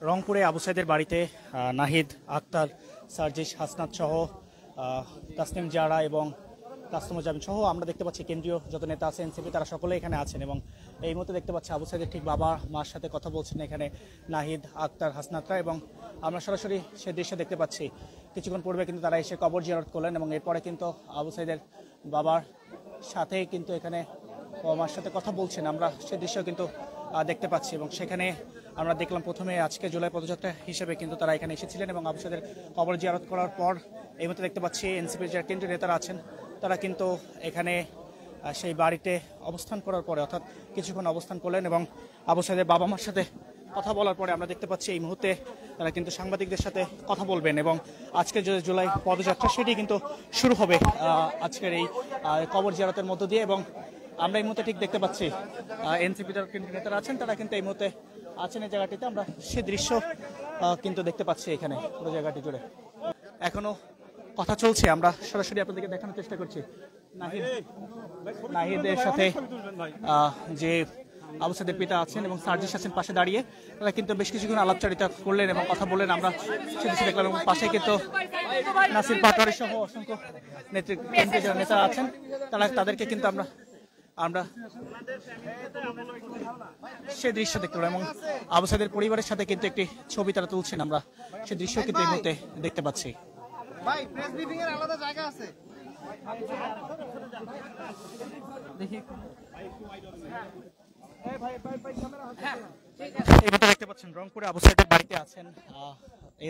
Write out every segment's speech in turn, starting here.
রংপুরে আবু সাইদের বাড়িতে নাহিদ, আক্তার, সার্জিস, হাসনাত সহ তাসনিম জারা এবং কাস্তমজামিন সহ আমরা দেখতে পাচ্ছি কেন্দ্রীয় যত নেতা আছে এনসিপি তারা সকলে এখানে আছেন এবং এই মুহূর্তে দেখতে পাচ্ছি আবু সাইদের ঠিক বাবা মার সাথে কথা বলছেন এখানে নাহিদ, আক্তার, হাসনাতরা এবং আমরা সরাসরি সে দৃশ্য দেখতে পাচ্ছি। কিছুক্ষণ পূর্বে কিন্তু তারা এসে কবর জিয়ারত করলেন এবং এরপরে কিন্তু আবু সাইদের বাবার সাথে কিন্তু এখানে মার সাথে কথা বলছেন, আমরা সে দৃশ্য কিন্তু দেখতে পাচ্ছি এবং সেখানে আমরা দেখলাম প্রথমে আজকে জুলাই পদযাত্রা হিসেবে কিন্তু তারা এখানে এসেছিলেন এবং আবু সাইদের কবর জিয়ারত করার পর এই মুহূর্তে দেখতে পাচ্ছি এনসিপির যারা কেন্দ্রীয় নেতারা আছেন তারা কিন্তু এখানে সেই বাড়িতে অবস্থান করার পরে অর্থাৎ কিছুক্ষণ অবস্থান করলেন এবং আবু সাইদের বাবা মার সাথে কথা বলার পরে আমরা দেখতে পাচ্ছি এই মুহূর্তে তারা কিন্তু সাংবাদিকদের সাথে কথা বলবেন এবং আজকের যে জুলাই পদযাত্রা সেটি কিন্তু শুরু হবে আজকের এই কবর জিয়ারতের মধ্য দিয়ে এবং আমরা এই মুহূর্তে ঠিক দেখতে পাচ্ছি এনসিপি যারা কেন্দ্রীয় নেতারা আছেন তারা কিন্তু এই মুহূর্তে আছেন এই জায়গাটিতে, আমরা সে দৃশ্য কিন্তু দেখতে পাচ্ছি এখানে পুরো জায়গাটি জুড়ে এখনো কথা চলছে। আমরা সরাসরি আপনাদেরকে দেখানোর চেষ্টা করছি নাহিদের সাথে যে আবু সাইদের পিতা আছেন এবং সার্জিস আছেন পাশে দাঁড়িয়ে, তারা কিন্তু বেশ কিছুক্ষণ আলাপচারিতা করলেন এবং কথা বললেন, আমরা সেদিকে দেখলাম এবং পাশে কিন্তু নাসির পাটোয়ারি সহ অসংখ্য নেতৃত্বের যারা নেতা আছেন তাদেরকে কিন্তু আমরা সে দৃশ্য দেখতে পেলাম এবং আবু সাইদের পরিবারের সাথে কিন্তু একটি ছবি তারা তুলছেন, আমরা সে দৃশ্য কিন্তু এই মুহূর্তে দেখতে পাচ্ছি। ভাই প্রেস ব্রিফিং এর আলাদা জায়গা আছে দেখি এইটা দেখতে পাচ্ছেন রংপুরে আবু সাইদের বাড়িতে আছেন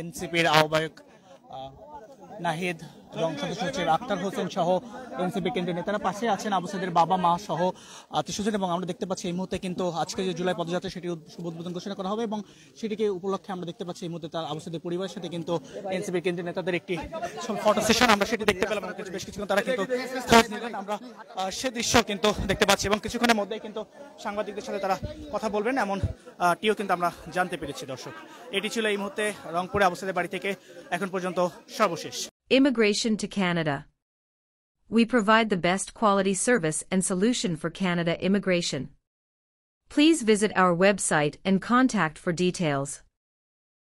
এনসিপির আহ্বায়ক নাহিদ এবং সদস্য সচিব আক্তার হোসেন সহ এনসিপি কেন্দ্রীয় নেতারা পাশে আছেন আবু সাইদের বাবা মা সহ আত্মীয়স্বজন এবং আমরা দেখতে পাচ্ছি এই মুহূর্তে কিন্তু আজকে যে জুলাই পদযাত্রা সেটি শুভ উদ্বোধন ঘোষণা করা হবে এবং সেটিকে উপলক্ষে আমরা দেখতে পাচ্ছি এই মুহূর্তে তার আবু সাইদের পরিবারের সাথে কিন্তু এনসিপি কেন্দ্রীয় নেতাদের একটি ফটো সেশন আমরা সেটি দেখতে পেলাম, বেশ কিছুক্ষণ তারা কিন্তু খোঁজ নিলেন, আমরা সে দৃশ্য কিন্তু দেখতে পাচ্ছি এবং কিছুক্ষণের মধ্যেই কিন্তু সাংবাদিকদের সাথে তারা কথা বলবেন এমন টিও কিন্তু আমরা জানতে পেরেছি। দর্শক, এটি ছিল এই মুহূর্তে রংপুরে আবু সাইদের বাড়ি থেকে এখন পর্যন্ত সর্বশেষ। Immigration to Canada. We provide the best quality service and solution for Canada immigration. Please visit our website and contact for details.